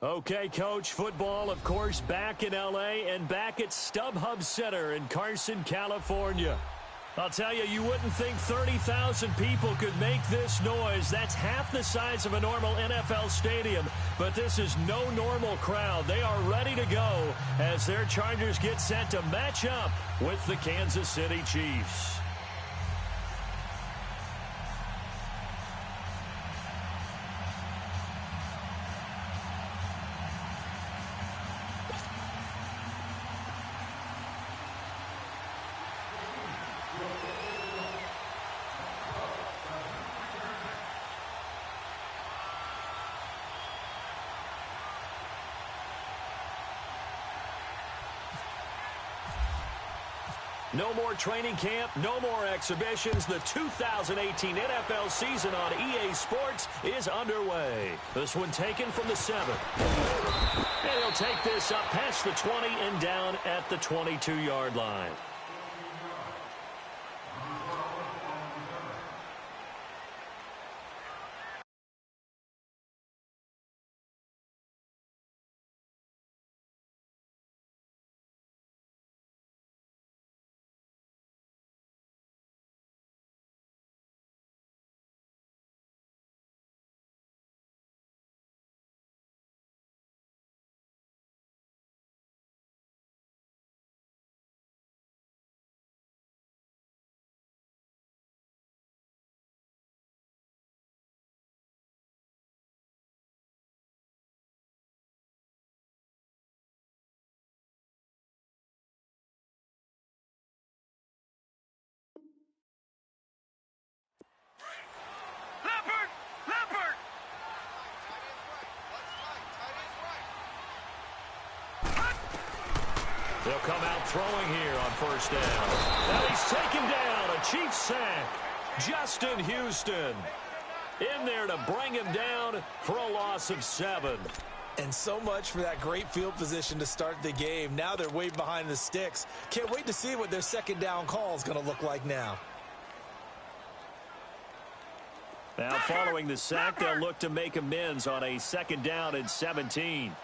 Okay, Coach, football, of course, back in L.A. and back at StubHub Center in Carson, California. I'll tell you, you wouldn't think 30,000 people could make this noise. That's half the size of a normal NFL stadium, but this is no normal crowd. They are ready to go as their Chargers get set to match up with the Kansas City Chiefs. No more training camp, no more exhibitions. The 2018 NFL season on EA Sports is underway. This one taken from the 7. And he'll take this up past the 20 and down at the 22-yard line. They'll come out throwing here on first down. Now he's taken down. A Chiefs sack. Justin Houston in there to bring him down for a loss of 7. And so much for that great field position to start the game. Now they're way behind the sticks. Can't wait to see what their second down call is going to look like now. Now following the sack, they'll look to make amends on a second down and 17.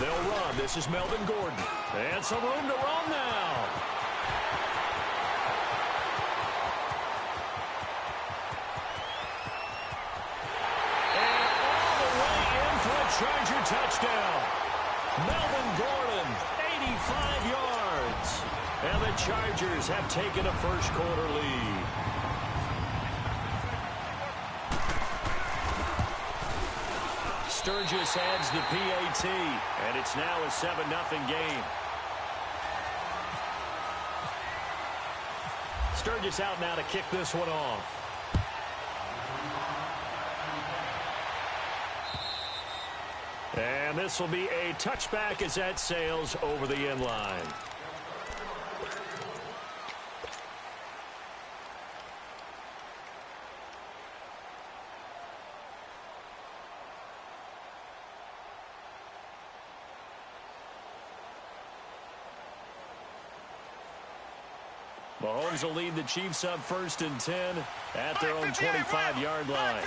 They'll run. This is Melvin Gordon. And some room to run now. And all the way in for a Charger touchdown. Melvin Gordon, 85 yards. And the Chargers have taken a first-quarter lead. Sturgis adds the PAT, and it's now a 7-0 game. Sturgis out now to kick this one off. And this will be a touchback as that sails over the end line. Mahomes will lead the Chiefs up 1st and 10 at their own 25-yard line.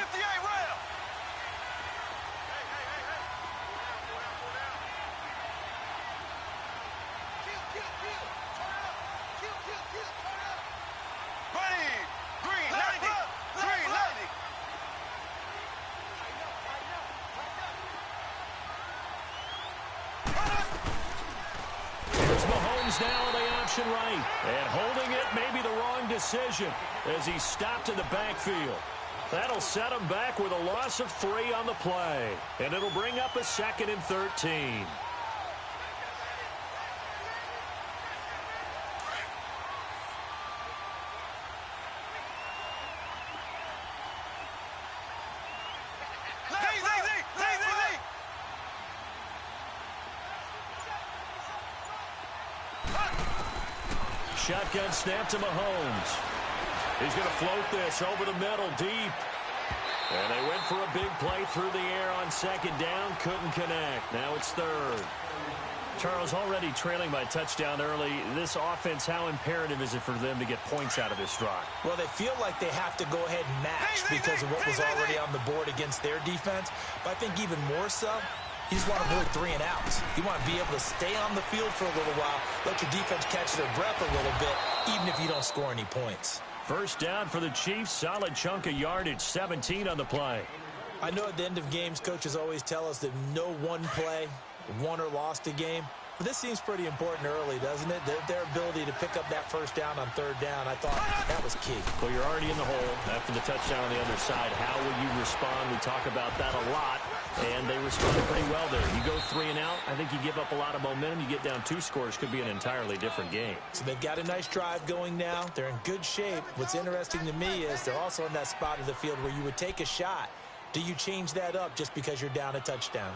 Now the option right, and holding it may be the wrong decision as he stopped in the backfield. That'll set him back with a loss of 3 on the play, and it'll bring up a 2nd and 13. Shotgun snap to Mahomes. He's going to float this over the middle deep. And they went for a big play through the air on 2nd down. Couldn't connect. Now it's 3rd. Charles, already trailing by touchdown early. This offense, how imperative is it for them to get points out of this drive? Well, they feel like they have to go ahead and match because of what was already on the board against their defense. But I think even more so, you just want to avoid 3 and outs. You want to be able to stay on the field for a little while, let your defense catch their breath a little bit, even if you don't score any points. First down for the Chiefs. Solid chunk of yardage, 17 on the play. I know at the end of games, coaches always tell us that no one play won or lost a game. But this seems pretty important early, doesn't it? Their ability to pick up that first down on 3rd down, I thought that was key. Well, you're already in the hole after the touchdown on the other side. How will you respond? We talk about that a lot, and they responded pretty well there. You go 3 and out, I think you give up a lot of momentum. You get down 2 scores, could be an entirely different game. So they've got a nice drive going now. They're in good shape. What's interesting to me is they're also in that spot of the field where you would take a shot. Do you change that up just because you're down a touchdown?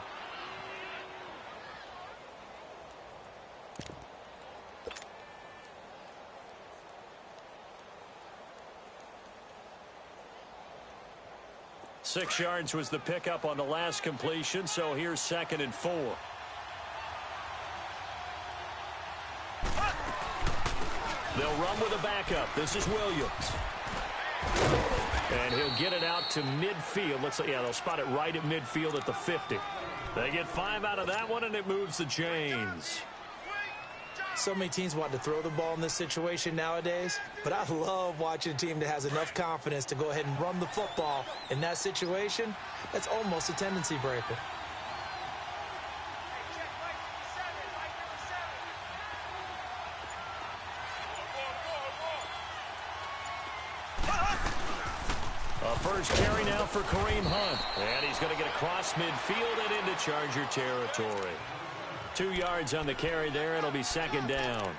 Six yards was the pickup on the last completion, so here's 2nd and 4. They'll run with a backup. This is Williams. And he'll get it out to midfield. They'll spot it right at midfield at the 50. They get 5 out of that one, and it moves the chains. So many teams want to throw the ball in this situation nowadays, but I love watching a team that has enough confidence to go ahead and run the football in that situation. That's almost a tendency breaker. A first carry now for Kareem Hunt, and he's going to get across midfield and into Charger territory. 2 yards on the carry there. It'll be 2nd down.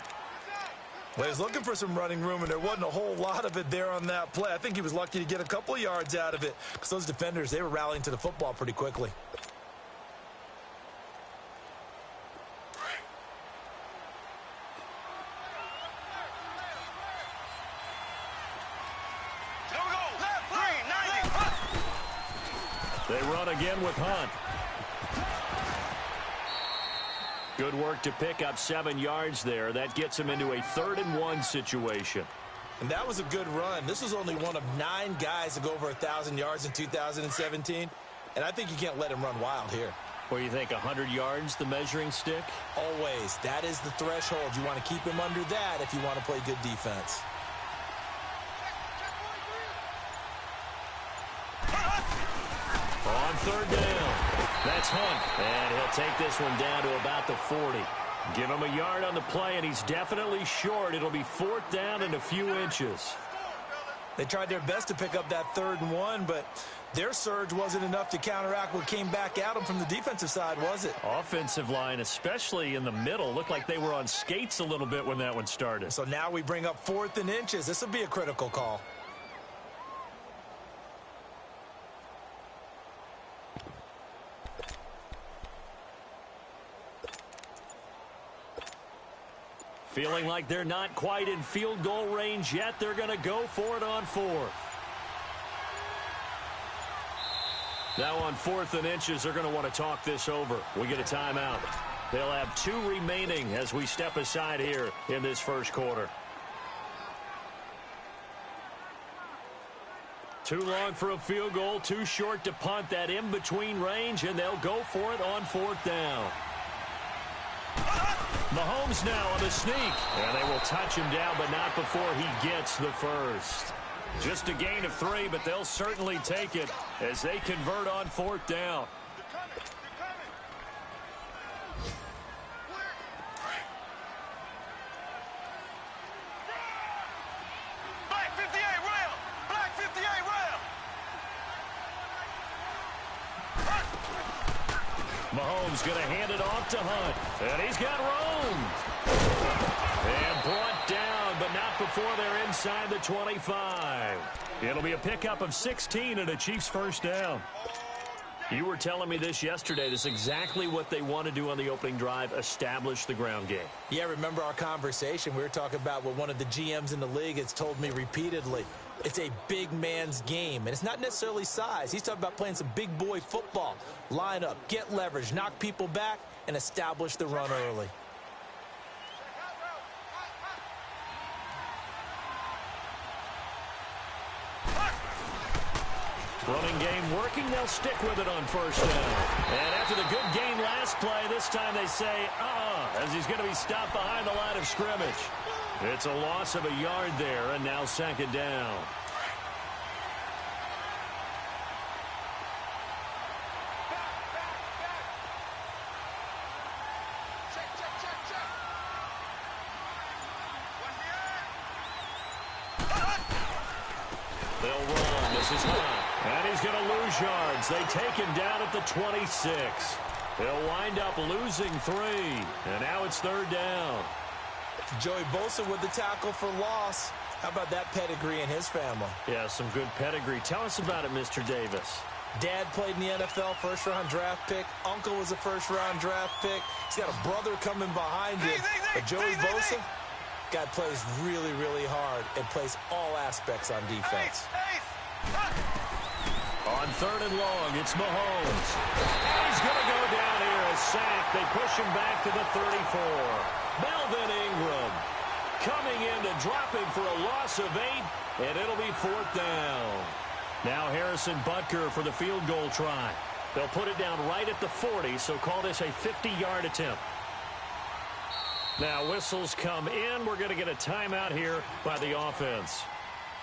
Well, he's looking for some running room, and there wasn't a whole lot of it there on that play. I think he was lucky to get a couple of yards out of it because those defenders, they were rallying to the football pretty quickly. They run again with Hunt. Good work to pick up 7 yards there. That gets him into a 3rd and 1 situation. And that was a good run. This was only one of 9 guys to go over 1,000 yards in 2017. And I think you can't let him run wild here. What do you think, 100 yards, the measuring stick? Always. That is the threshold. You want to keep him under that if you want to play good defense. On 3rd down, that's Hunt, and he'll take this one down to about the 40. Give him a yard on the play, and he's definitely short. It'll be 4th down and a few inches. They tried their best to pick up that 3rd and 1, but their surge wasn't enough to counteract what came back at them from the defensive side, was it? Offensive line, especially in the middle, looked like they were on skates a little bit when that one started. So now we bring up 4th and inches. This will be a critical call. Feeling like they're not quite in field goal range yet. They're going to go for it on 4th. Now on 4th and inches, they're going to want to talk this over. We get a timeout. They'll have 2 remaining as we step aside here in this first quarter. Too long for a field goal, too short to punt. That in-between range, and they'll go for it on 4th down. Mahomes now on the sneak, and they will touch him down, but not before he gets the first. Just a gain of 3, but they'll certainly take it as they convert on 4th down. Black 58 rail! Black 58 rail! Mahomes going to hand it off to Hunt, and he's got room. And brought down, but not before they're inside the 25. It'll be a pickup of 16 and a Chiefs first down. You were telling me this yesterday. This is exactly what they want to do on the opening drive, establish the ground game. Yeah, remember our conversation? We were talking about what one of the GMs in the league has told me repeatedly. It's a big man's game, and it's not necessarily size. He's talking about playing some big boy football. Line up, get leverage, knock people back, and establish the run early. Running game working. They'll stick with it on first down. And after the good gain last play, this time they say, as he's going to be stopped behind the line of scrimmage. It's a loss of a yard there, and now second down. They'll run. This is high. And he's going to lose yards. They take him down at the 26. He'll wind up losing 3. And now it's third down. Joey Bosa with the tackle for loss. How about that pedigree in his family? Yeah, some good pedigree. Tell us about it, Mr. Davis. Dad played in the NFL, first-round draft pick. Uncle was a first-round draft pick. He's got a brother coming behind him. But Joey Bosa, guy plays really, really hard and plays all aspects on defense. On third and long, it's Mahomes. And he's going to go down here, a sack. They push him back to the 34. Melvin Ingram coming in to drop him for a loss of 8, and it'll be fourth down. Now Harrison Butker for the field goal try. They'll put it down right at the 40, so call this a 50-yard attempt. Now whistles come in. We're going to get a timeout here by the offense.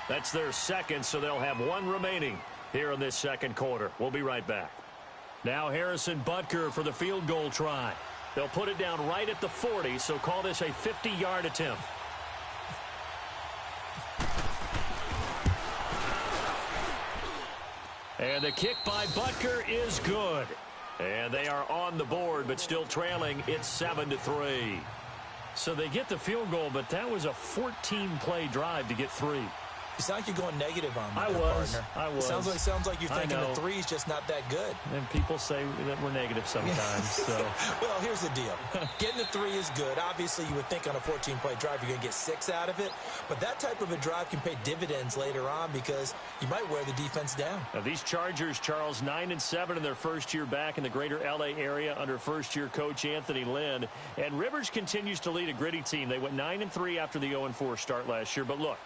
That's their second, so they'll have 1 remaining here in this second quarter. We'll be right back. Now Harrison Butker for the field goal try. They'll put it down right at the 40, so call this a 50-yard attempt. And the kick by Butker is good. And they are on the board, but still trailing. It's 7-3. So they get the field goal, but that was a 14-play drive to get 3. You sound like you're going negative on me, I was. It sounds like you're thinking the 3 is just not that good. And people say that we're negative sometimes. So. Well, here's the deal. Getting the 3 is good. Obviously, you would think on a 14-play drive you're going to get 6 out of it. But that type of a drive can pay dividends later on because you might wear the defense down. Now, these Chargers, Charles, 9-7 in their first year back in the greater L.A. area under first-year coach Anthony Lynn. And Rivers continues to lead a gritty team. They went 9-3 after the 0-4 start last year. But look,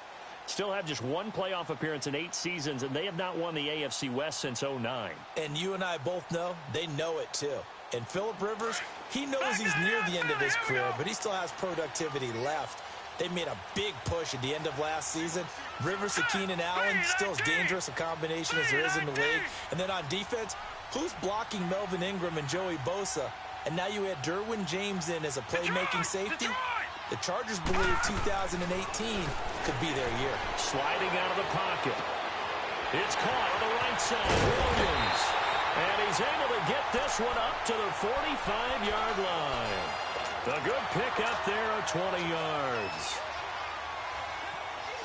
still have just 1 playoff appearance in 8 seasons, and they have not won the AFC West since 2009. And you and I both know they know it too. And Phillip Rivers, he knows he's near the end of his career, but he still has productivity left. They made a big push at the end of last season. Rivers to Keenan Allen, still as dangerous a combination as there is in the league. And then on defense, who's blocking Melvin Ingram and Joey Bosa? And now you add Derwin James in as a playmaking safety. The Chargers believe 2018 could be their year. Sliding out of the pocket. It's caught on the right side. Williams. And he's able to get this one up to the 45-yard line. A good pick up there of 20 yards.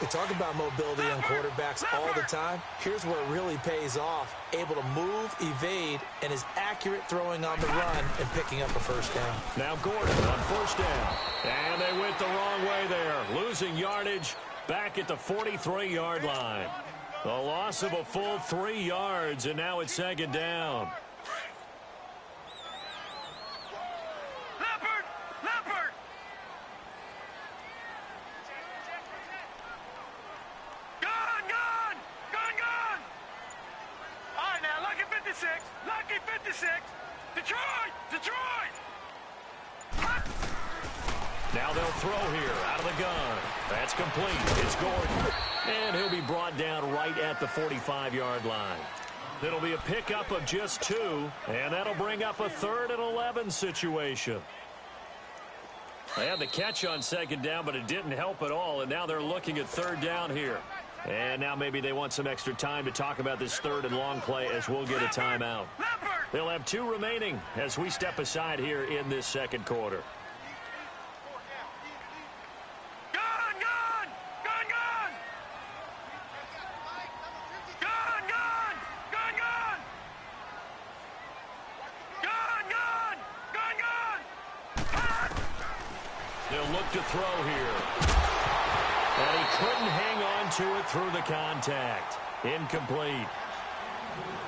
We talk about mobility on quarterbacks all the time. Here's where it really pays off. Able to move, evade, and is accurate throwing on the run and picking up a first down. Now Gordon on first down. And they went the wrong way there. Losing yardage back at the 43-yard line. A loss of a full 3 yards, and now it's second down. Lucky 56. Detroit. Now they'll throw here out of the gun. That's complete. It's Gordon. And he'll be brought down right at the 45-yard line. It'll be a pickup of just 2, and that'll bring up a 3rd and 11 situation. They had the catch on second down, but it didn't help at all, and now they're looking at third down here. And now maybe they want some extra time to talk about this 3rd and long play as we'll get a timeout. They'll have 2 remaining as we step aside here in this second quarter. They'll look to throw here. And he couldn't hang on to it through the contact. Incomplete.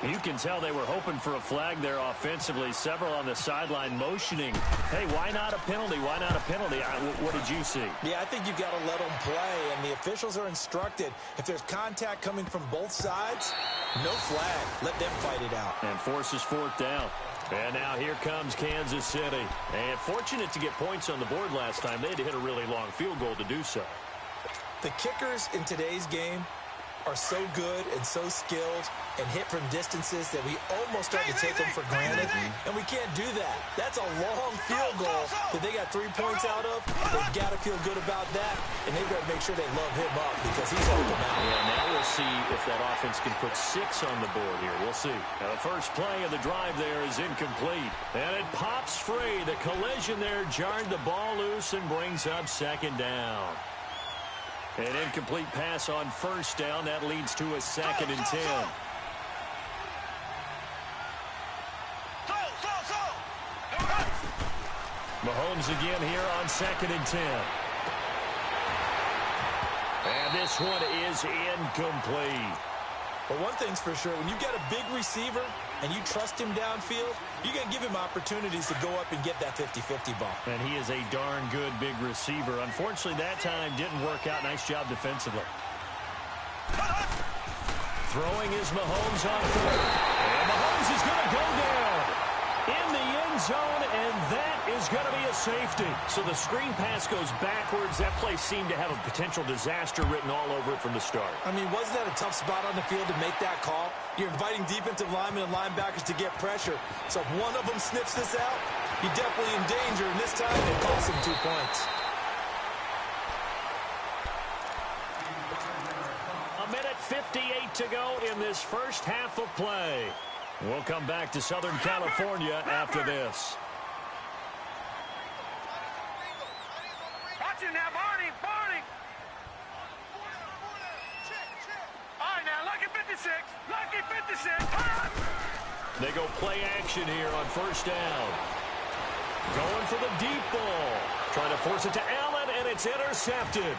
You can tell they were hoping for a flag there offensively. Several on the sideline motioning, hey, why not a penalty? Why not a penalty? What did you see? Yeah, I think you've got to let them play, and the officials are instructed. If there's contact coming from both sides, no flag. Let them fight it out. And forces fourth down. And now here comes Kansas City. And fortunate to get points on the board last time. They had to hit a really long field goal to do so. The kickers in today's game are so good and so skilled and hit from distances that we almost start to take them for granted, and we can't do that. That's a long field goal that they got 3 points out of. They've got to feel good about that, and they've got to make sure they love him up because he's helped them out. Yeah, now we'll see if that offense can put 6 on the board here. We'll see. Now the first play of the drive there is incomplete, and it pops free. The collision there jarred the ball loose and brings up second down. An incomplete pass on first down. That leads to a 2nd and 10. Mahomes again here on 2nd and 10. And this one is incomplete. But one thing's for sure, when you've got a big receiver and you trust him downfield, you're going to give him opportunities to go up and get that 50-50 ball. And he is a darn good big receiver. Unfortunately, that time didn't work out. Nice job defensively. Throwing is Mahomes on 4th. And Mahomes is going to go down in the end zone, and that is going to be a safety. So the screen pass goes backwards. That play seemed to have a potential disaster written all over it from the start. I mean, wasn't that a tough spot on the field to make that call? You're inviting defensive linemen and linebackers to get pressure. So if one of them sniffs this out, you're definitely in danger. And this time, it costs him 2 points. A minute 58 to go in this first half of play. We'll come back to Southern California after this. Watch it now, Barney. All right, now, lucky 56. Lucky 56. They go play action here on first down. Going for the deep ball. Trying to force it to Allen, and it's intercepted.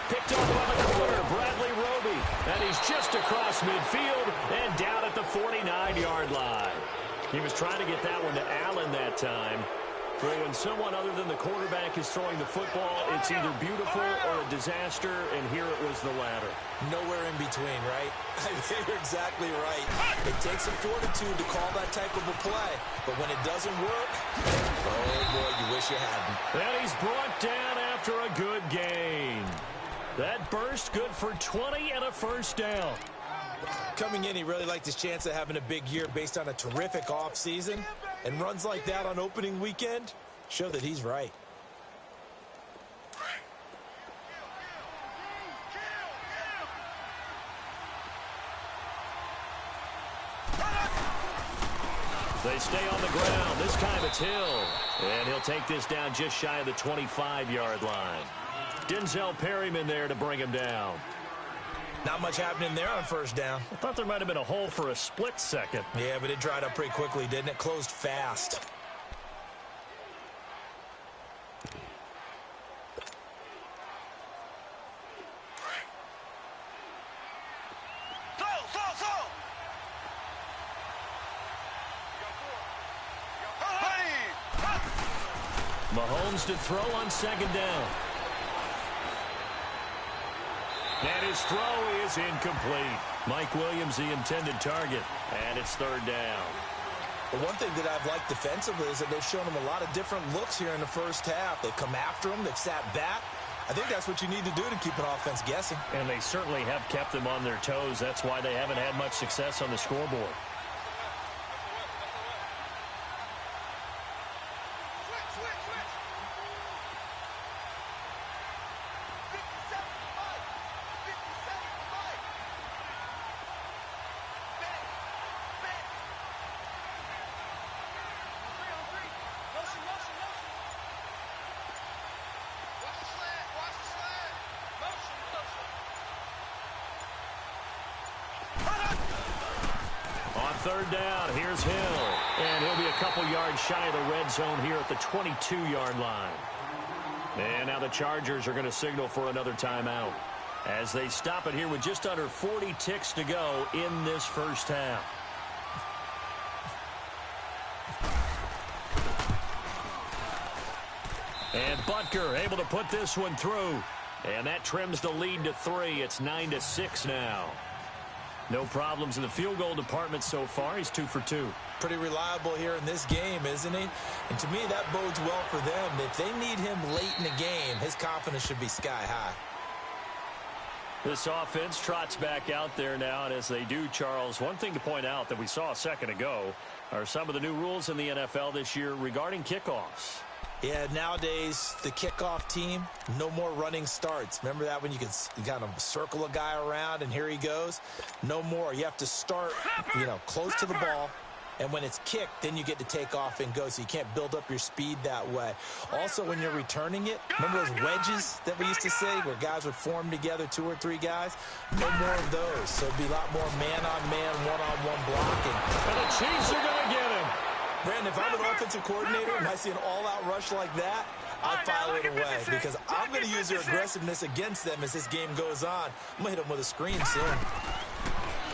Picked up by the corner, Bradley Roby. And he's just across midfield and down at the 49-yard line. He was trying to get that one to Allen that time. But when someone other than the quarterback is throwing the football, it's either beautiful or a disaster, and here it was the latter. Nowhere in between, right? I mean, you're exactly right. It takes some fortitude to call that type of a play. But when it doesn't work, oh, boy, you wish you hadn't. And he's brought down after a good gain. That burst good for 20 and a first down. Coming in, he really liked his chance of having a big year based on a terrific offseason. And runs like that on opening weekend show that he's right. They stay on the ground. This time it's Hill. And he'll take this down just shy of the 25-yard line. Denzel Perryman there to bring him down. Not much happening there on first down. I thought there might have been a hole for a split second. Yeah, but it dried up pretty quickly, didn't it? Closed fast. Mahomes to throw on second down. And his throw is incomplete. Mike Williams, the intended target. And it's third down. But one thing that I've liked defensively is that they've shown him a lot of different looks here in the first half. They've come after him. They've sat back. I think that's what you need to do to keep an offense guessing. And they certainly have kept them on their toes. That's why they haven't had much success on the scoreboard. Third down, here's Hill. And he'll be a couple yards shy of the red zone here at the 22-yard line. And now the Chargers are going to signal for another timeout. as they stop it here with just under 40 ticks to go in this first half. And Butker able to put this one through. And that trims the lead to 3. It's 9-6 now. No problems in the field goal department so far. He's 2 for 2. Pretty reliable here in this game, isn't he? And to me, that bodes well for them. If they need him late in the game, his confidence should be sky high. This offense trots back out there now, and as they do, Charles, one thing to point out that we saw a second ago are some of the new rules in the NFL this year regarding kickoffs. Yeah, nowadays, the kickoff team, no more running starts. Remember that when you could kind of circle a guy around and here he goes? No more. You have to start, close to the ball. And when it's kicked, then you get to take off and go, so you can't build up your speed that way. Also, when you're returning it, remember those wedges that we used to say where guys would form together, 2 or 3 guys? No more of those. So it'll be a lot more man-on-man, one-on-one blocking. And the Chiefs are going to get him. Brandon, if I'm an offensive coordinator and I see an all-out rush like that, I file it away because I'm going to use their aggressiveness against them as this game goes on. I'm going to hit them with a screen soon.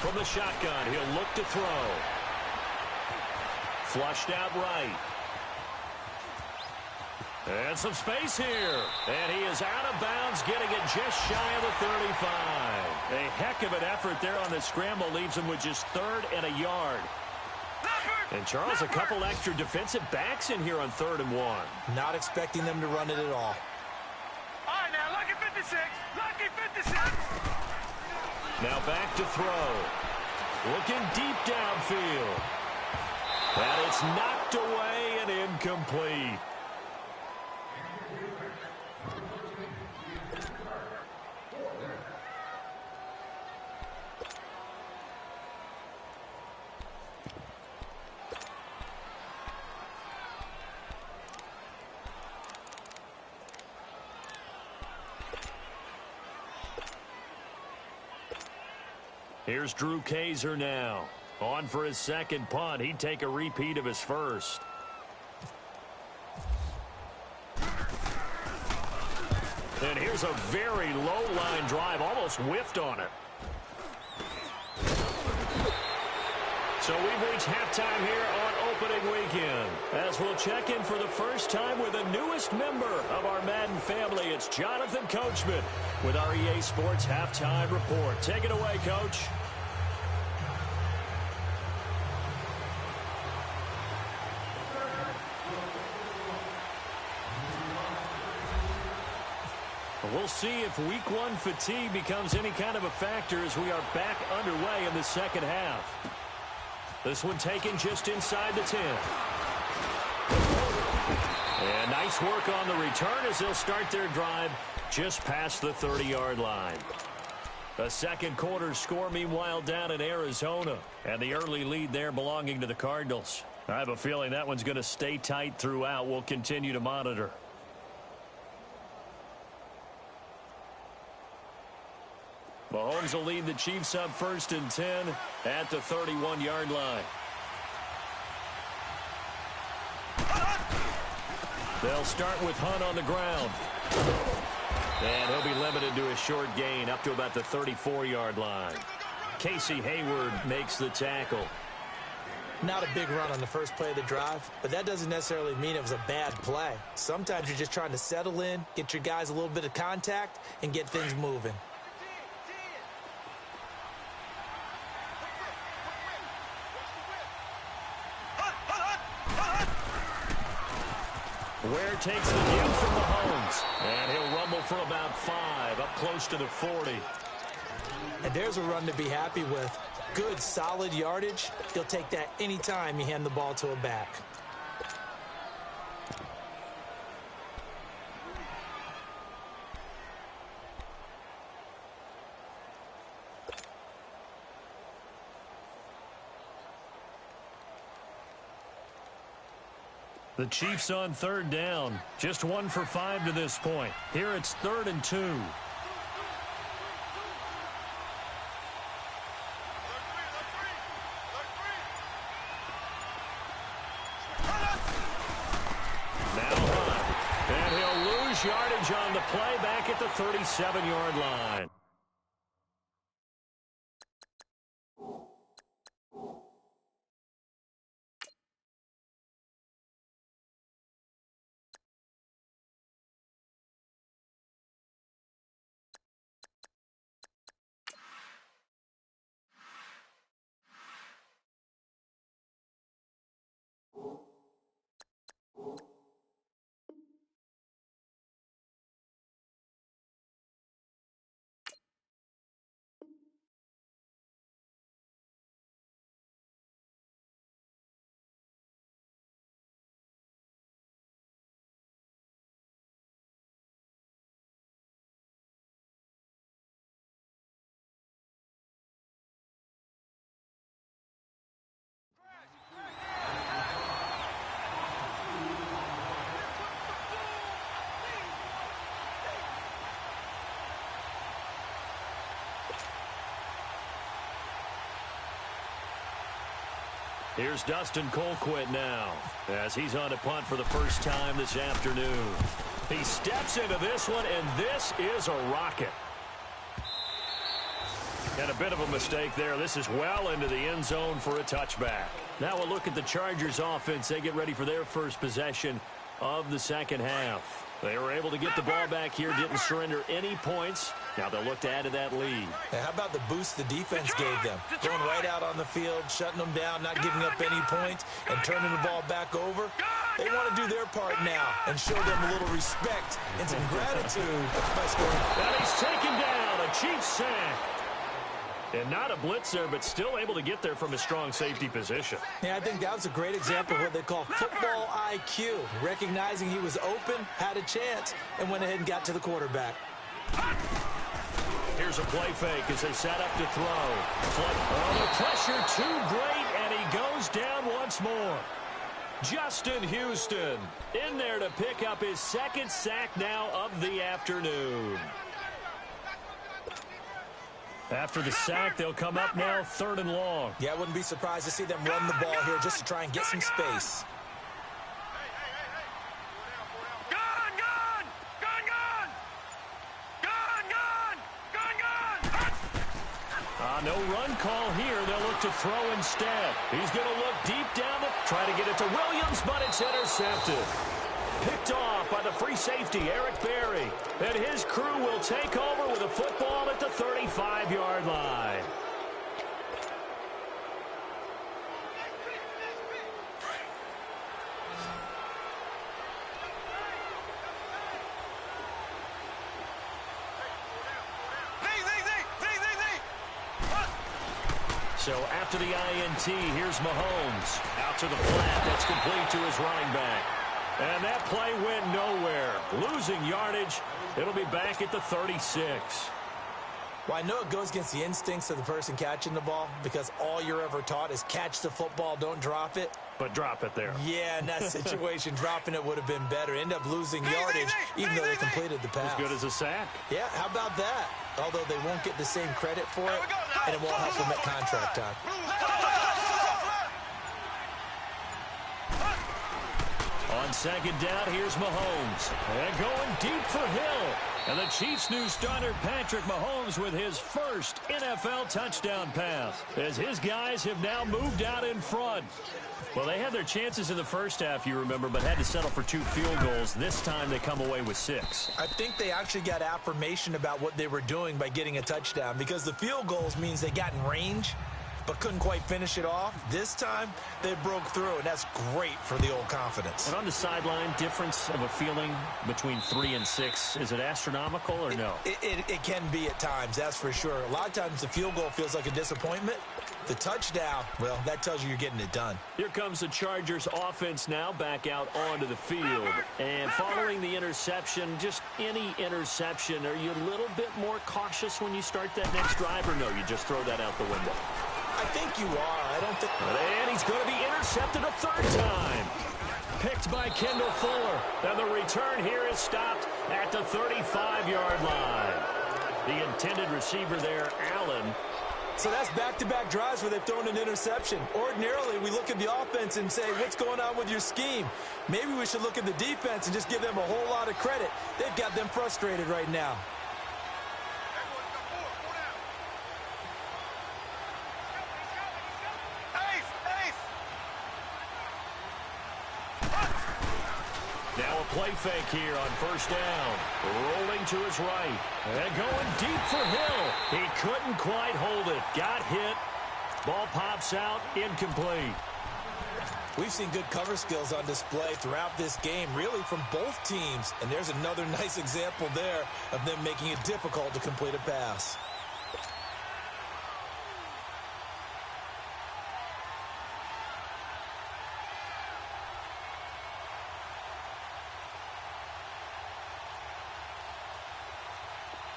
From the shotgun, he'll look to throw. Flushed out right. And some space here. And he is out of bounds, getting it just shy of the 35. A heck of an effort there on the scramble leaves him with just 3rd and a yard. And Charles, a couple extra defensive backs in here on 3rd and 1. Not expecting them to run it at all. All right, now, lucky 56. Lucky 56. Now back to throw. Looking deep downfield. And it's knocked away and incomplete. Here's Drew Kaiser now. On for his second punt. He'd take a repeat of his first. And here's a very low-line drive. Almost whiffed on it. So we've reached halftime here on opening weekend. As we'll check in for the first time with the newest member of our Madden family. It's Jonathan Coachman with our EA Sports Halftime Report. Take it away, Coach. We'll see if Week 1 fatigue becomes any kind of a factor as we are back underway in the second half. This one taken just inside the 10. And nice work on the return as they'll start their drive just past the 30-yard line. The second quarter score, meanwhile, down in Arizona. And the early lead there belonging to the Cardinals. I have a feeling that one's going to stay tight throughout. We'll continue to monitor. Mahomes will lead the Chiefs up 1st and 10 at the 31-yard line. They'll start with Hunt on the ground. And he'll be limited to a short gain up to about the 34-yard line. Casey Hayward makes the tackle. Not a big run on the first play of the drive, but that doesn't necessarily mean it was a bad play. Sometimes you're just trying to settle in, get your guys a little bit of contact, and get things moving. Ware takes the give from Mahomes. And he'll rumble for about 5, up close to the 40. And there's a run to be happy with. Good, solid yardage. He'll take that anytime you hand the ball to a back. The Chiefs on 3rd down. Just 1 for 5 to this point. Here it's 3rd and 2. Now Hunt. And he'll lose yardage on the play back at the 37-yard line. Here's Dustin Colquitt now as he's on to punt for the first time this afternoon. He steps into this one, and this is a rocket. And a bit of a mistake there. This is well into the end zone for a touchback. Now we'll look at the Chargers offense. They get ready for their first possession of the second half. They were able to get the ball back here, didn't surrender any points. Now they'll look to add to that lead. Hey, how about the boost the defense gave them? Going right out on the field, shutting them down, not giving up any points, and turning the ball back over. They want to do their part now and show them a little respect and some gratitude by scoring. And he's taken down, a Chiefs sack. And not a blitzer, but still able to get there from a strong safety position. Yeah, I think that was a great example of what they call football IQ. Recognizing he was open, had a chance, and went ahead and got to the quarterback. Here's a play fake as they set up to throw. Oh, the pressure too great, and he goes down once more. Justin Houston in there to pick up his second sack now of the afternoon. After the sack, they'll come up now 3rd and long. Yeah, I wouldn't be surprised to see them run the ball here just to try and get some space. No run call here. They'll look to throw instead. He's going to look deep down to try to get it to Williams, but it's intercepted. Picked off by the free safety, Eric Berry. And his crew will take over with a football at the 35-yard line. So after the INT, here's Mahomes. Out to the flat. That's complete to his running back. And that play went nowhere. Losing yardage. It'll be back at the 36. Well, I know it goes against the instincts of the person catching the ball because all you're ever taught is catch the football, don't drop it. But drop it there. Yeah, in that situation, dropping it would have been better. End up losing yardage, even though they completed the pass. As good as a sack. Yeah, how about that? Although they won't get the same credit for it, and it won't help them at contract time. On second down, here's Mahomes. And going deep for Hill. And the Chiefs' new starter, Patrick Mahomes, with his first NFL touchdown pass. As his guys have now moved out in front. Well, they had their chances in the first half, you remember, but had to settle for 2 field goals. This time they come away with 6. I think they actually got affirmation about what they were doing by getting a touchdown because the field goals means they got in range but couldn't quite finish it off. This time, they broke through, and that's great for the old confidence. And on the sideline, difference of a feeling between 3 and 6, is it astronomical or no? It can be at times, that's for sure. A lot of times the field goal feels like a disappointment. The touchdown, well, that tells you you're getting it done. Here comes the Chargers offense now back out onto the field. And following the interception, just any interception, are you a little bit more cautious when you start that next drive, or no, you just throw that out the window? I think you are. I don't think... And he's going to be intercepted a 3rd time. Picked by Kendall Fuller. And the return here is stopped at the 35-yard line. The intended receiver there, Allen. So that's back-to-back drives where they've thrown an interception. Ordinarily, we look at the offense and say, what's going on with your scheme? Maybe we should look at the defense and just give them a whole lot of credit. They've got them frustrated right now. Now a play fake here on 1st down. Rolling to his right. And going deep for Hill. He couldn't quite hold it. Got hit. Ball pops out. Incomplete. We've seen good cover skills on display throughout this game, really from both teams. And there's another nice example there of them making it difficult to complete a pass.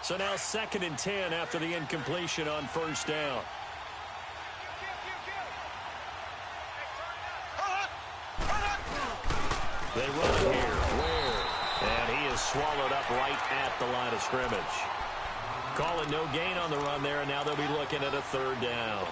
So now 2nd and 10 after the incompletion on 1st down. They run here. Where? And he is swallowed up right at the line of scrimmage. Calling no gain on the run there, and now they'll be looking at a 3rd down.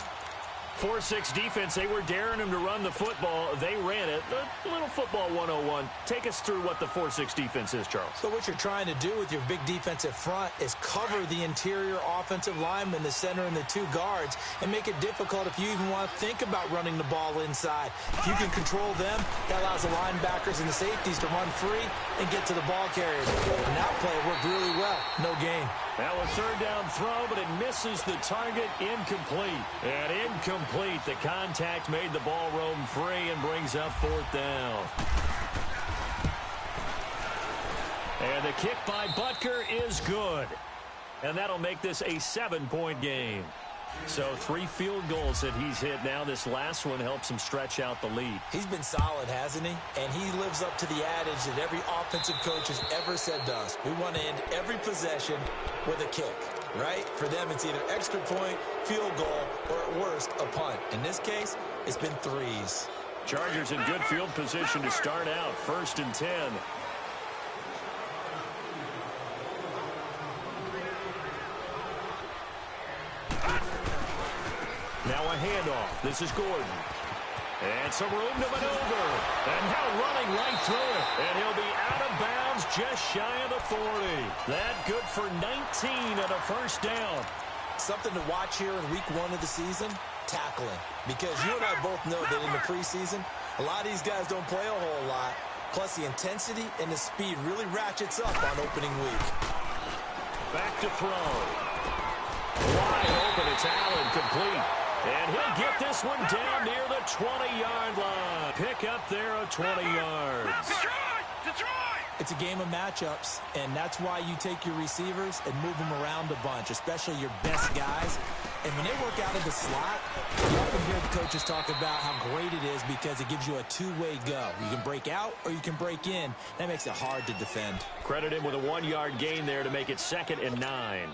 4-6 defense, they were daring him to run the football. They ran it. A little football 101. Take us through what the 4-6 defense is, Charles. So what you're trying to do with your big defensive front is cover the interior offensive lineman, the center, and the two guards, and make it difficult if you even want to think about running the ball inside. If you can control them, that allows the linebackers and the safeties to run free and get to the ball carriers. And that play worked really well. No gain. Now a third down throw, but it misses the target. Incomplete. And incomplete. The contact made the ball roam free and brings up fourth down. And the kick by Butker is good. And that'll make this a 7-point game. So 3 field goals that he's hit now. This last one helps him stretch out the lead. He's been solid, hasn't he? And he lives up to the adage that every offensive coach has ever said to us. We want to end every possession with a kick, right? For them, it's either extra point, field goal, or at worst, a punt. In this case, it's been 3s. Chargers in good field position to start out. 1st and 10. Now a handoff. This is Gordon. And some room to maneuver. And now running right through it. And he'll be out of bounds just shy of the 40. That good for 19 and a first down. Something to watch here in week 1 of the season, tackling. Because you and I both know that in the preseason, a lot of these guys don't play a whole lot. Plus the intensity and the speed really ratchets up on opening week. Back to throw. Wide open. It's Allen, complete. And he'll get this one down near the 20-yard line. Pick up there of 20 yards. Detroit! It's a game of matchups, and that's why you take your receivers and move them around a bunch, especially your best guys. And when they work out of the slot, you often hear the coaches talk about how great it is because it gives you a two-way go. You can break out or you can break in. That makes it hard to defend. Credit him with a 1-yard gain there to make it 2nd and 9.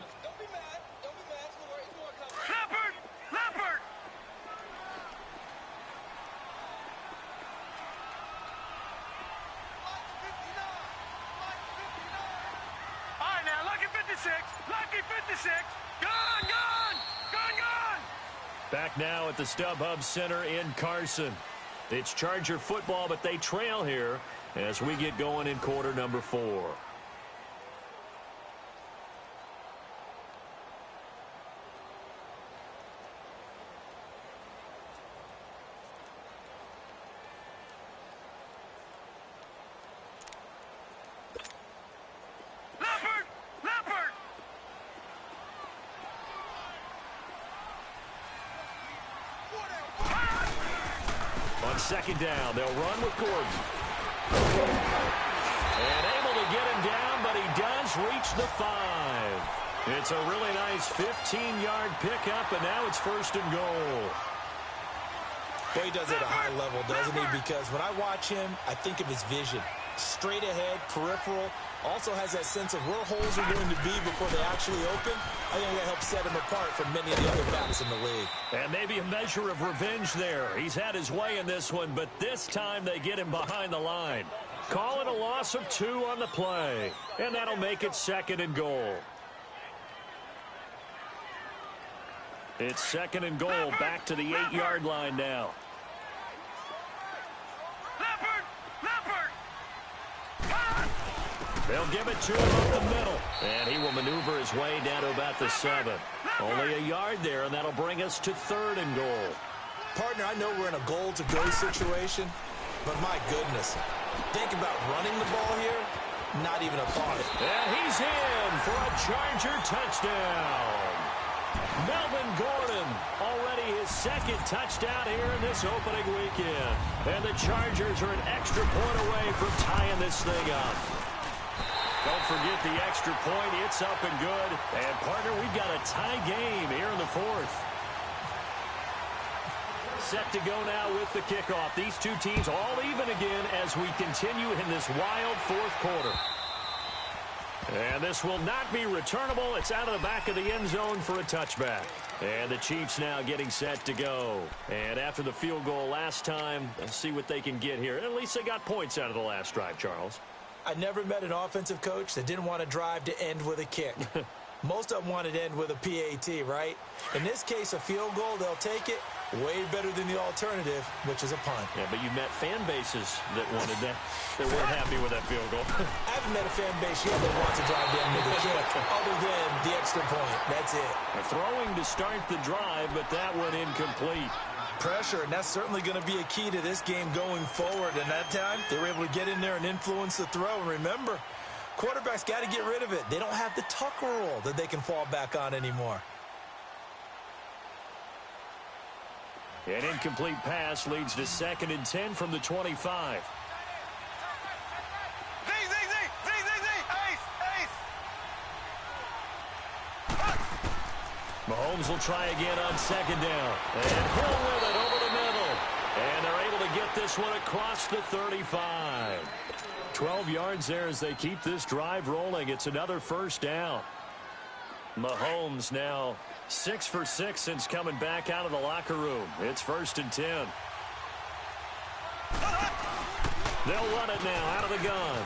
Lucky 56. Gone! Back now at the StubHub Center in Carson. It's Charger football, but they trail here as we get going in quarter number 4. On 2nd down, they'll run with Gordon. And able to get him down, but he does reach the 5. It's a really nice 15-yard pickup, and now it's 1st and goal. Well, he does it at a high level, doesn't he? Because when I watch him, I think of his vision. Straight ahead, peripheral, also has that sense of where holes are going to be before they actually open. I think that helps set him apart from many of the other backs in the league. And maybe a measure of revenge there. He's had his way in this one, but this time they get him behind the line. Calling a loss of 2 on the play. And that'll make it 2nd and goal. It's 2nd and goal, back to the 8-yard line now. They'll give it to him up the middle. And he will maneuver his way down to about the 7. Only a yard there, and that'll bring us to 3rd and goal. Partner, I know we're in a goal-to-go situation, but my goodness. Think about running the ball here, not even a thought. And he's in for a Charger touchdown. Melvin Gordon, already his 2nd touchdown here in this opening weekend. And the Chargers are an extra point away from tying this thing up. Don't forget the extra point. It's up and good. And, partner, we've got a tie game here in the 4th. Set to go now with the kickoff. These two teams all even again as we continue in this wild 4th quarter. And this will not be returnable. It's out of the back of the end zone for a touchback. And the Chiefs now getting set to go. And after the field goal last time, let's see what they can get here. At least they got points out of the last drive, Charles. I never met an offensive coach that didn't want to drive to end with a kick. Most of them wanted to end with a PAT, right? In this case, a field goal, they'll take it. Way better than the alternative, which is a punt. Yeah, but you met fan bases that wanted that, that weren't happy with that field goal. I haven't met a fan base yet that wants to drive down with a kick other than the extra point. That's it. They're throwing to start the drive, but that went incomplete. Pressure, and that's certainly going to be a key to this game going forward. And that time, they were able to get in there and influence the throw. And remember, quarterbacks got to get rid of it. They don't have the Tucker rule that they can fall back on anymore. An incomplete pass leads to 2nd and 10 from the 25. Mahomes will try again on 2nd down. And Hill with it over the middle. And they're able to get this one across the 35. 12 yards there as they keep this drive rolling. It's another 1st down. Mahomes now 6 for 6 since coming back out of the locker room. It's 1st and 10. They'll run it now out of the gun.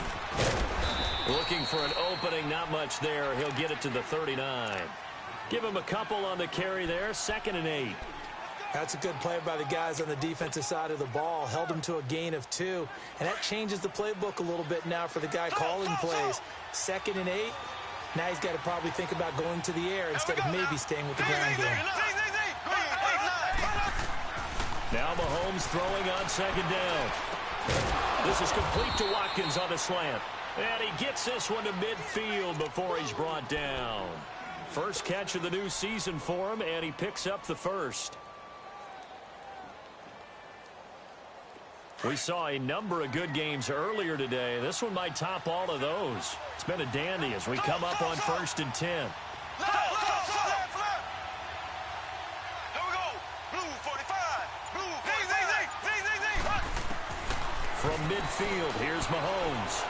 Looking for an opening, not much there. He'll get it to the 39. Give him a couple on the carry there, 2nd and 8. That's a good play by the guys on the defensive side of the ball. Held him to a gain of 2. And that changes the playbook a little bit now for the guy calling plays. 2nd and 8. Now he's got to probably think about going to the air instead of maybe staying with the ground game. Now Mahomes throwing on 2nd down. This is complete to Watkins on a slant. And he gets this one to midfield before he's brought down. First catch of the new season for him, and he picks up the 1st. We saw a number of good games earlier today. This one might top all of those. It's been a dandy as we come up on 1st and 10. From midfield, here's Mahomes.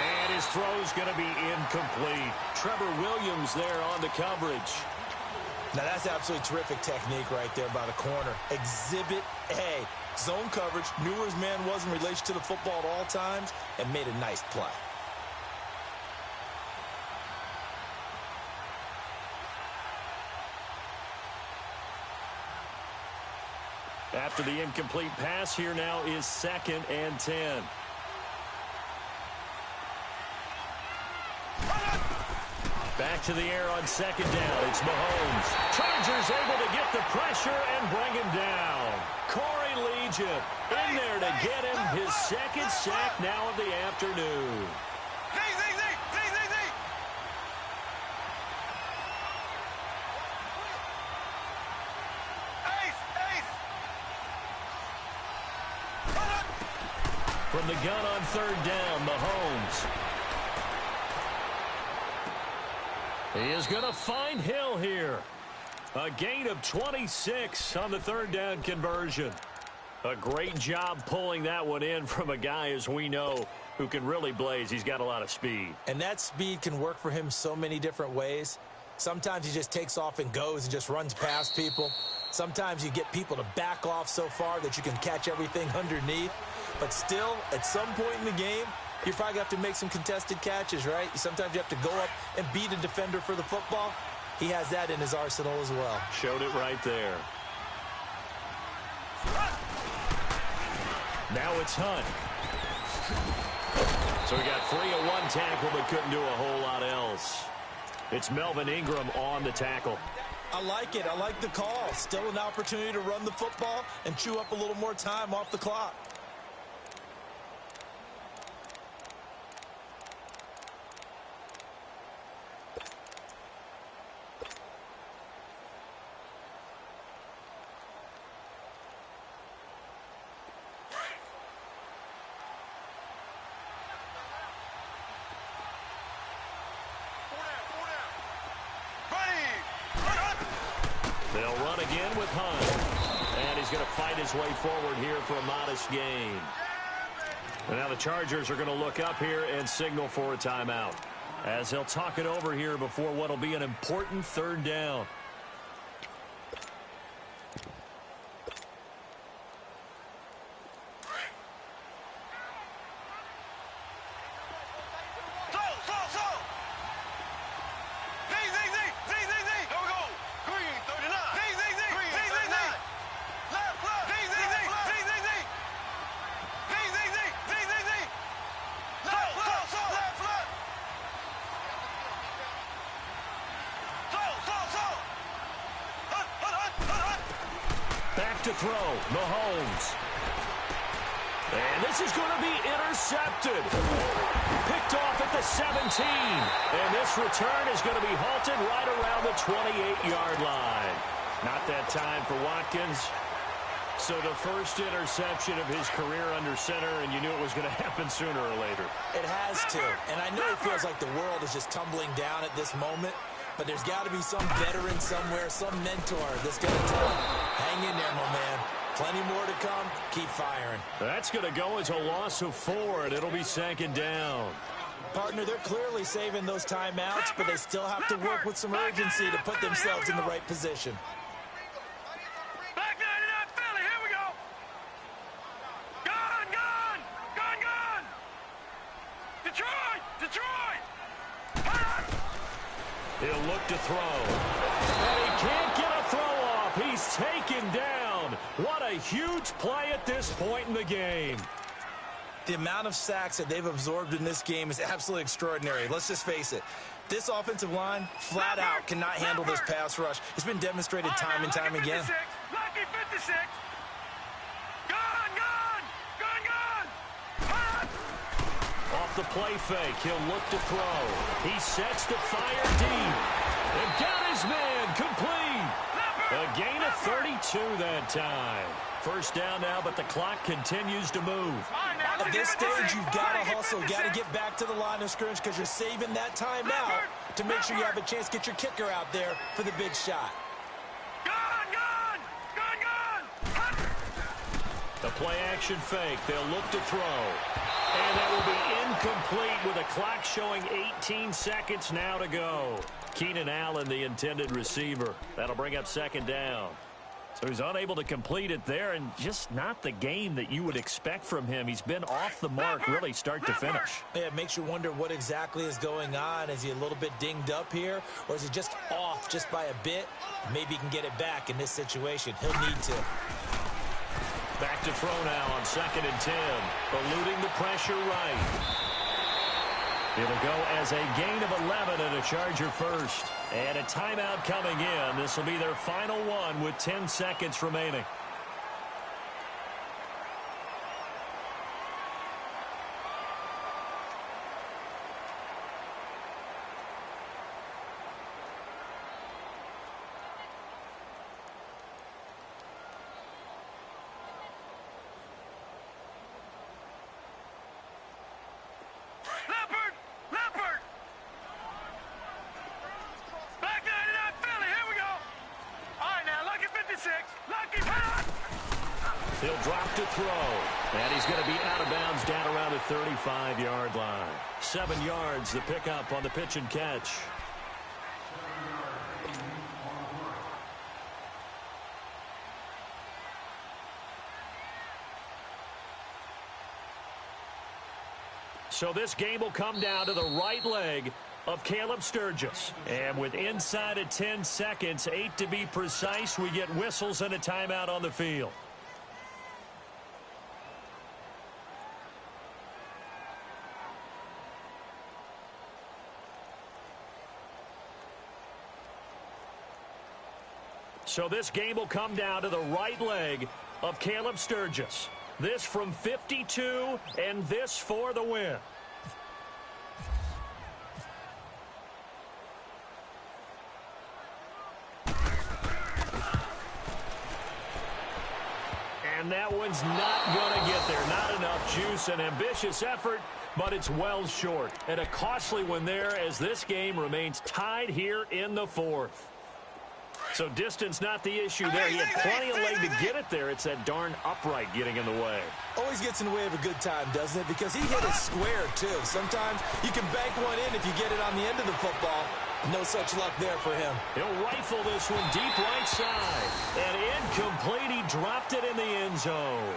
And his throw's going to be incomplete. Trevor Williams there on the coverage. Now, that's absolutely terrific technique right there by the corner. Exhibit A. Zone coverage, knew where his man was in relation to the football at all times, and made a nice play. After the incomplete pass, here now is 2nd and 10. Back to the air on 2nd down. It's Mahomes. Chargers able to get the pressure and bring him down. Corey Legion in there to get him his 2nd sack now of the afternoon. From the gun on 3rd down, Mahomes. He is going to find Hill here. A gain of 26 on the 3rd down conversion. A great job pulling that one in from a guy, as we know, who can really blaze. He's got a lot of speed. And that speed can work for him so many different ways. Sometimes he just takes off and goes and just runs past people. Sometimes you get people to back off so far that you can catch everything underneath. But still, at some point in the game, you probably have to make some contested catches, right? Sometimes you have to go up and beat a defender for the football. He has that in his arsenal as well. Showed it right there. Now it's Hunt. So he got free of one tackle but couldn't do a whole lot else. It's Melvin Ingram on the tackle. I like it. I like the call. Still an opportunity to run the football and chew up a little more time off the clock. They'll run again with Hunt. And he's going to fight his way forward here for a modest gain. And now the Chargers are going to look up here and signal for a timeout, as he'll talk it over here before what will be an important 3rd down. to throw. Mahomes. And this is going to be intercepted. Picked off at the 17. And this return is going to be halted right around the 28-yard line. Not that time for Watkins. So the first interception of his career under center, and you knew it was going to happen sooner or later. It has to. And I know it feels like the world is just tumbling down at this moment, but there's got to be some veteran somewhere, some mentor that's going to tell him, hang in there, my man. Plenty more to come. Keep firing. That's going to go as a loss of 4, and it'll be second down. Partner, they're clearly saving those timeouts, but they still have to work with some urgency to put themselves in the right position. He'll look to throw. And he can't get a throw off. He's taken down. What a huge play at this point in the game. The amount of sacks that they've absorbed in this game is absolutely extraordinary. Let's just face it. This offensive line, flat out, cannot handle this pass rush. It's been demonstrated time and time again. Lucky 56. Off the play fake, he'll look to throw. He sets to fire deep. And got his man complete. A gain of 32 that time. First down now, but the clock continues to move. At this stage, you've got to hustle. Got to get back to the line of scrimmage because you're saving that timeout to make sure you have a chance to get your kicker out there for the big shot. The play action fake. They'll look to throw. And that will be incomplete with a clock showing 18 seconds now to go. Keenan Allen, the intended receiver. That'll bring up second down. So he's unable to complete it there, and just not the game that you would expect from him. He's been off the mark really start to finish. Yeah, it makes you wonder what exactly is going on. Is he a little bit dinged up here, or is he just off just by a bit? Maybe he can get it back in this situation. He'll need to. Back to throw now on 2nd and 10. Eluding the pressure right. It'll go as a gain of 11 and a Charger first. And a timeout coming in. This will be their final one with 10 seconds remaining. He'll drop to throw. And he's going to be out of bounds down around the 35-yard line. 7 yards, the pickup on the pitch and catch. So this game will come down to the right leg of Caleb Sturgis. And with inside of 10 seconds, 8 to be precise, we get whistles and a timeout on the field. So this game will come down to the right leg of Caleb Sturgis. This from 52, and this for the win. And that one's not going to get there. Not enough juice. An ambitious effort, but it's well short. And a costly one there as this game remains tied here in the 4th. So distance not the issue there. He had plenty of leg to get it there. It's that darn upright getting in the way. Always gets in the way of a good time, doesn't it? Because he hit it square, too. Sometimes you can bank one in if you get it on the end of the football. No such luck there for him. He'll rifle this one deep right side. And incomplete. He dropped it in the end zone.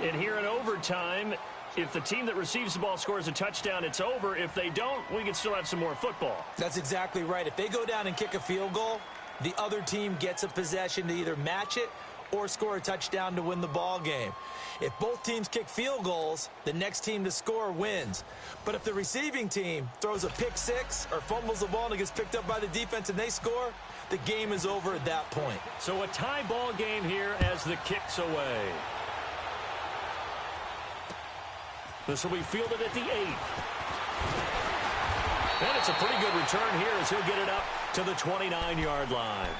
And here in overtime, if the team that receives the ball scores a touchdown, it's over. If they don't, we can still have some more football. That's exactly right. If they go down and kick a field goal, the other team gets a possession to either match it or score a touchdown to win the ball game. If both teams kick field goals, the next team to score wins. But if the receiving team throws a pick six or fumbles the ball and it gets picked up by the defense and they score, the game is over at that point. So a tie ball game here as the kick's away. This will be fielded at the 8. And it's a pretty good return here as he'll get it up to the 29-yard line.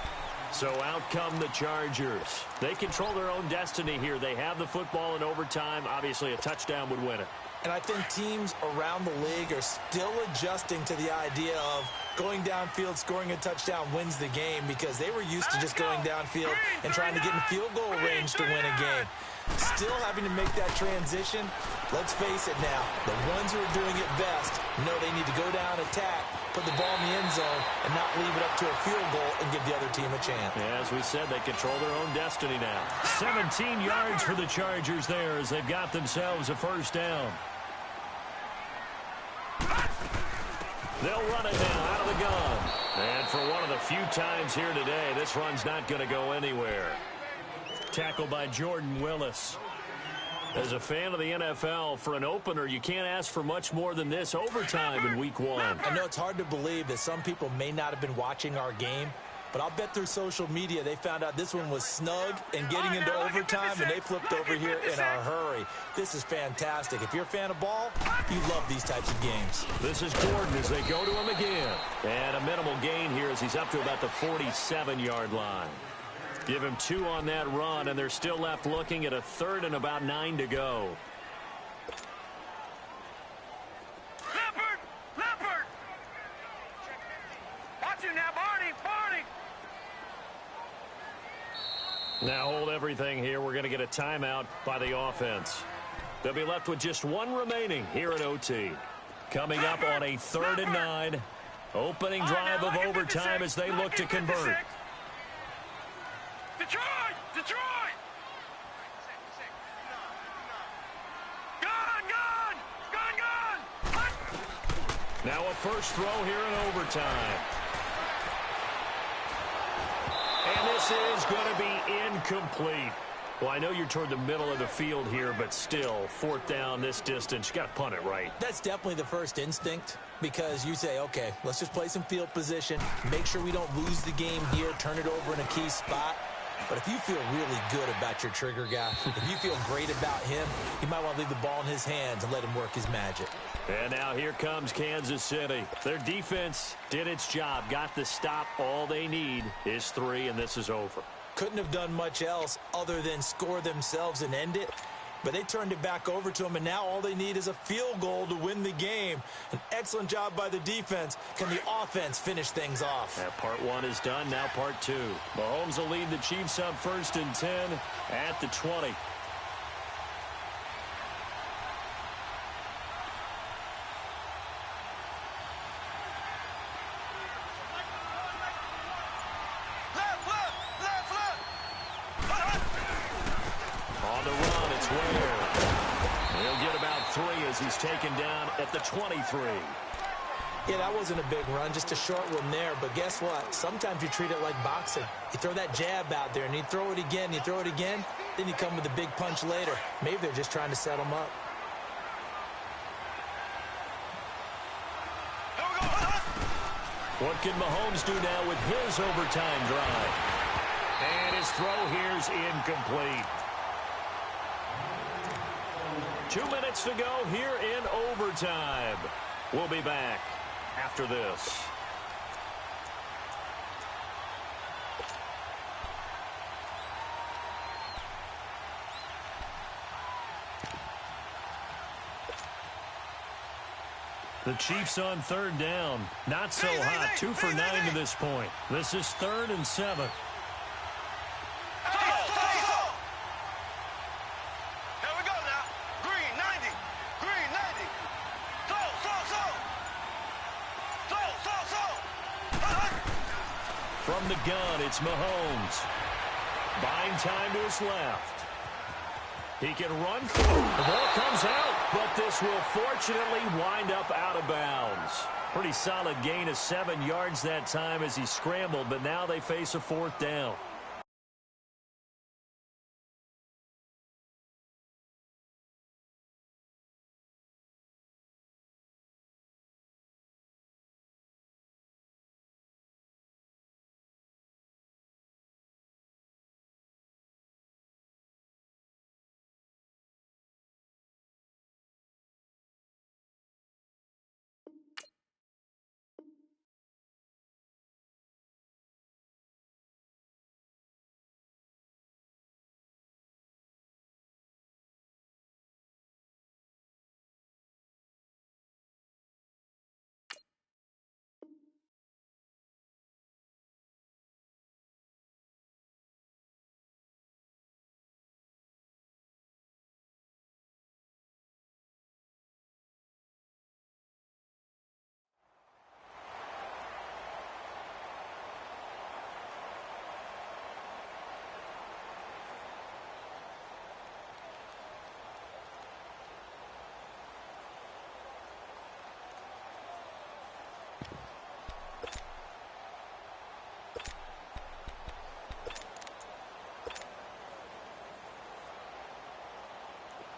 So out come the Chargers. They control their own destiny here. They have the football in overtime. Obviously, a touchdown would win it. And I think teams around the league are still adjusting to the idea of going downfield, scoring a touchdown wins the game, because they were used to just going downfield and trying to get in field goal range to win a game. Still having to make that transition. Let's face it now, the ones who are doing it best know they need to go down, attack, put the ball in the end zone, and not leave it up to a field goal and give the other team a chance. Yeah, as we said, they control their own destiny now. 17 yards for the Chargers there as they've got themselves a first down. They'll run it now out of the gun. And for one of the few times here today, this run's not going to go anywhere. Tackled by Jordan Willis. As a fan of the NFL, for an opener, you can't ask for much more than this overtime in Week 1. I know it's hard to believe that some people may not have been watching our game, but I'll bet through social media they found out this one was snug and getting into overtime, and they flipped over here in a hurry. This is fantastic. If you're a fan of ball, you love these types of games. This is Gordon as they go to him again. And a minimal gain here as he's up to about the 47-yard line. Give him 2 on that run, and they're still left looking at a 3rd and about 9 to go. Leopard! Watch you now, Barney! Now hold everything here. We're going to get a timeout by the offense. They'll be left with just 1 remaining here at OT. Coming up on a 3rd and 9. Opening drive of overtime as they look to convert. Detroit! Gone! Now a first throw here in overtime. And this is going to be incomplete. Well, I know you're toward the middle of the field here, but still, 4th down this distance, you got to punt it right. That's definitely the first instinct, because you say, okay, let's just play some field position, make sure we don't lose the game here, turn it over in a key spot. But if you feel really good about your trigger guy, if you feel great about him, you might want to leave the ball in his hands and let him work his magic. And now here comes Kansas City. Their defense did its job, got the stop. All they need is 3, and this is over. Couldn't have done much else other than score themselves and end it. But they turned it back over to him, and now all they need is a field goal to win the game. An excellent job by the defense. Can the offense finish things off? That part 1 is done. Now part 2. Mahomes will lead the Chiefs up 1st and 10 at the 20. On the run, it's Ware. He'll get about 3 as he's taken down at the 23. Yeah, that wasn't a big run, just a short one there. But guess what? Sometimes you treat it like boxing. You throw that jab out there, and you throw it again, then you come with a big punch later. Maybe they're just trying to set them up. What can Mahomes do now with his overtime drive? And his throw here's incomplete. 2 minutes to go here in overtime. We'll be back after this. The Chiefs on 3rd down. Not so hot. 2 for 9 to this point. This is 3rd and 7. From the gun, it's Mahomes. Buying time to his left. He can run through. The ball comes out, but this will fortunately wind up out of bounds. Pretty solid gain of 7 yards that time as he scrambled, but now they face a 4th down.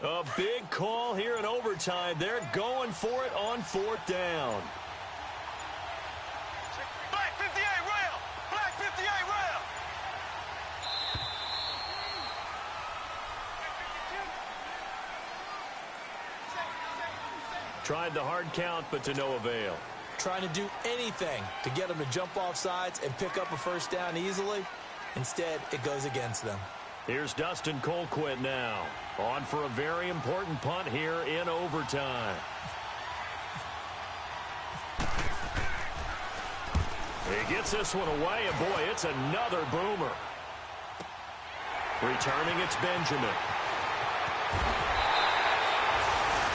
A big call here in overtime. They're going for it on 4th down. Black 58 rail! Black 58 rail! Tried the hard count, but to no avail. Trying to do anything to get them to jump off sides and pick up a first down easily. Instead, it goes against them. Here's Dustin Colquitt now. On for a very important punt here in overtime. He gets this one away, and boy, it's another boomer. Returning, it's Benjamin.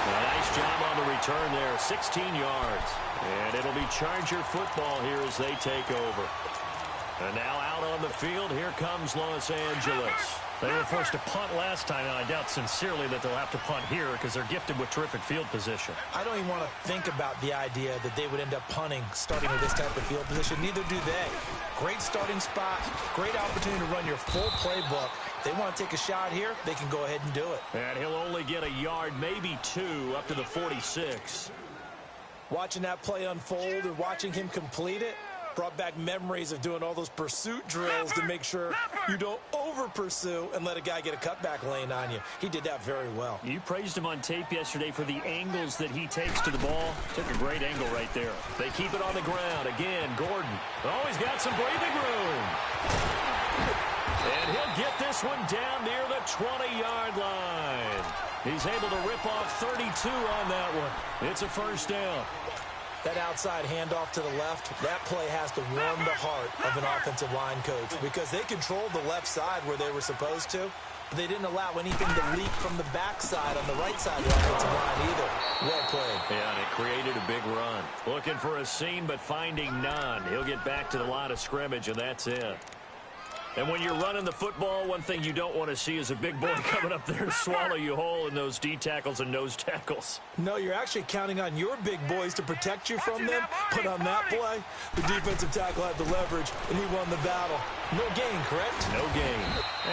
A nice job on the return there, 16 yards. And it'll be Charger football here as they take over. And now out on the field, here comes Los Angeles. They were forced to punt last time, and I doubt sincerely that they'll have to punt here because they're gifted with terrific field position. I don't even want to think about the idea that they would end up punting starting with this type of field position. Neither do they. Great starting spot, great opportunity to run your full playbook. They want to take a shot here, they can go ahead and do it. And he'll only get a yard, maybe 2, up to the 46. Watching that play unfold and watching him complete it brought back memories of doing all those pursuit drills to make sure you don't over-pursue and let a guy get a cutback lane on you. He did that very well. You praised him on tape yesterday for the angles that he takes to the ball. Took a great angle right there. They keep it on the ground. Again, Gordon. Oh, he's got some breathing room. And he'll get this one down near the 20-yard line. He's able to rip off 32 on that one. It's a first down. That outside handoff to the left, that play has to warm the heart of an offensive line coach because they controlled the left side where they were supposed to, but they didn't allow anything to leak from the backside on the right side of the offensive line either. Well played. Yeah, and it created a big run. Looking for a seam, but finding none. He'll get back to the line of scrimmage, and that's it. And when you're running the football, one thing you don't want to see is a big boy coming up there and swallow you whole in those D tackles and nose tackles. No, you're actually counting on your big boys to protect you from them. But on that play, the defensive tackle had the leverage, and he won the battle. No gain, correct? No gain.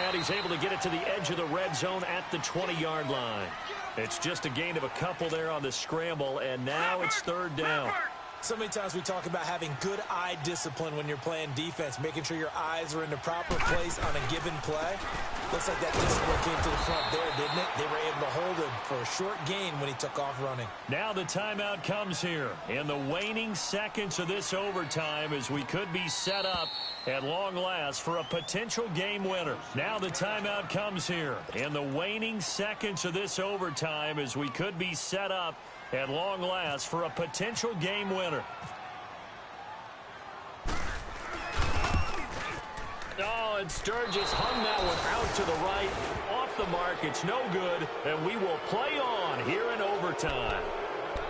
And he's able to get it to the edge of the red zone at the 20-yard line. It's just a gain of a couple there on the scramble, and now it's third down. So many times we talk about having good eye discipline when you're playing defense, making sure your eyes are in the proper place on a given play. Looks like that discipline came to the front there, didn't it? They were able to hold him for a short gain when he took off running. Now the timeout comes here in the waning seconds of this overtime as we could be set up at long last for a potential game winner. Now the timeout comes here in the waning seconds of this overtime as we could be set up at long last for a potential game winner. Oh, and Sturgis hung that one out to the right. Off the mark, it's no good, and we will play on here in overtime.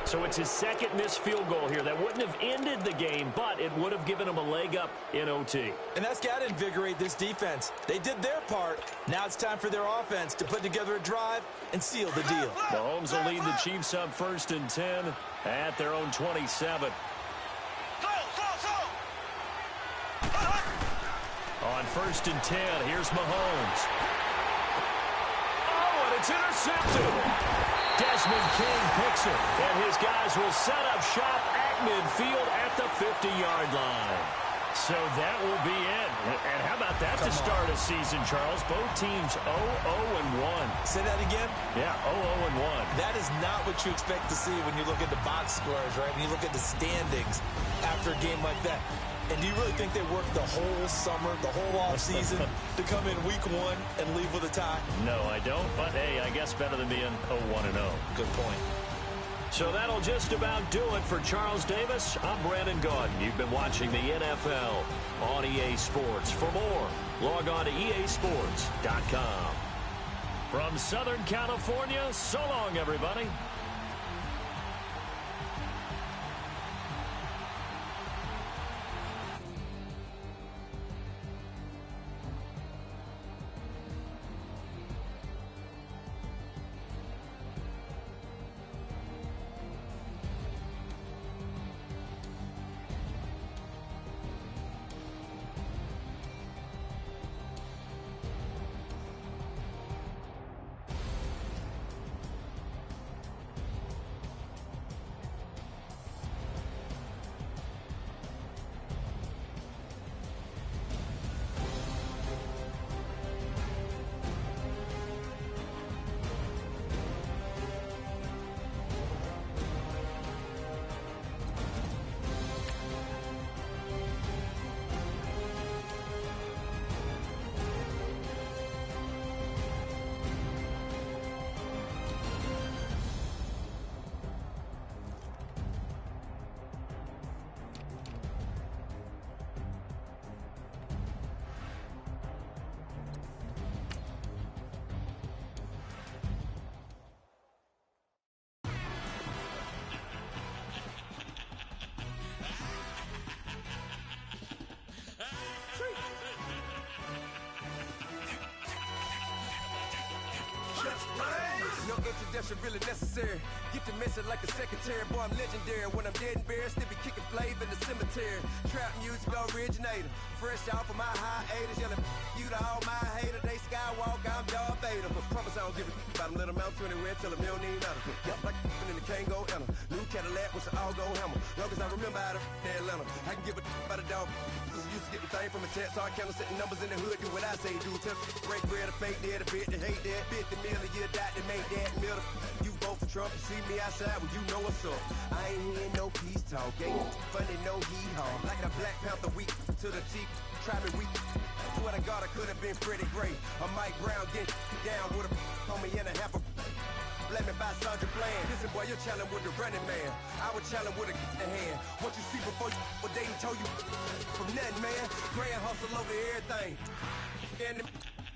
So it's his second missed field goal here. That wouldn't have ended the game, but it would have given him a leg up in OT. And that's got to invigorate this defense. They did their part. Now it's time for their offense to put together a drive and seal the deal. Mahomes will lead the Chiefs up 1st and 10 at their own 27. On 1st and 10, here's Mahomes. Oh, and it's intercepted. Desmond King picks it, and his guys will set up shop at midfield at the 50-yard line. So that will be it. And how about that to start a season, Charles? Both teams 0-0-1. Say that again? Yeah, 0-0-1. That is not what you expect to see when you look at the box scores, right? When you look at the standings after a game like that. And do you really think they worked the whole summer, the whole offseason to come in week 1 and leave with a tie? No, I don't. But, hey, I guess better than being 0-1-0. Good point. So that'll just about do it for Charles Davis. I'm Brandon Gaudin. You've been watching the NFL on EA Sports. For more, log on to easports.com. From Southern California, so long, everybody. introduction really necessary. Get the message like a secretary. Boy, I'm legendary. When I'm dead and buried, still be kicking flavor in the cemetery. Trap music originator. Fresh off of my hiatus. Yelling you to all my haters. They skywalk, I'm Darth Vader. But promise I don't give a about them. Let them out to anywhere. Tell them they don't need nothing. Yep, like in the can't go enter. New Cadillac with an all-gold hammer. Long as I remember out of Atlanta. I can give a about a dog. Cause used to getting things from a text. So I count setting numbers in the hood. Do what I say do. Tell break bread, a fake dead, a bit, they hate that. 50 million a year, die to make that middle. You vote for Trump, you see me outside, well, you know what's up. I ain't hearing no peace talk, ain't funny, no hee-haw. Like the Black Panther week to the teeth, try me weak. Swear to God, I could have been Freddie Gray. Or Mike Brown get down with a homie and a half a. Let me buy Sandra Bland. Listen, boy, you're challenging with the running man. I would challenge with a hand. What you see before you, what they told you from nothing, man. Grand hustle over everything. And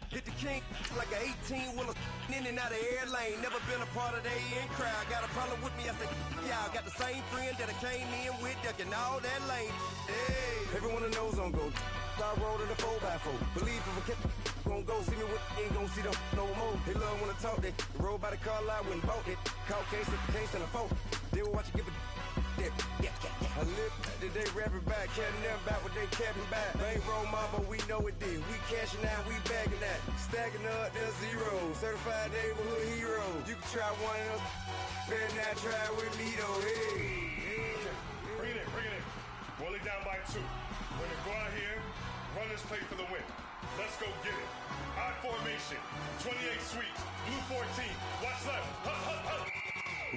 hit the king like an 18-wheeler in and out of air lane. Never been a part of the in crowd. Got a problem with me? I said, yeah, I got the same friend that I came in with, ducking all that lane. Hey, everyone that knows on go. I rolled in a 4x4. Believe if a kid gon' go see me with, ain't gon' see them no more. They love when I talk, they roll by the car lot when bought it. Call case if the case and a phone. They will watch you give a that. I live today rapping back, carrying them back what they capping back. Bankroll mama, we know it did. We cashing out, we bagging that. Stacking up, there's zero. Certified neighborhood hero. You can try one of them, better not try with me though. Hey. Bring it in. Roll it down by 2. We're gonna go out here, run this play for the win. Let's go get it. I formation, 28 sweeps, blue 14. Watch left.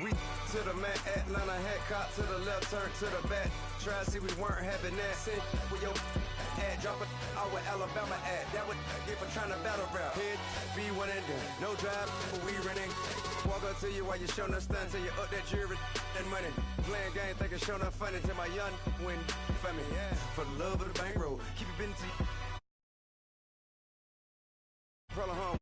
We to the man, Atlanta hat caught to the left, turn to the back. Try to see we weren't having that. Sit with your ad, drop it out with Alabama ad. That would get for trying to battle rap. Head, be one and done. No drive, but we running. Walk up to you while you showing us stun till you up that jewelry and money. Playing game, thinking showing up funny till my young win for me. Yeah. For the love of the bankroll, keep it been to you. Probably home.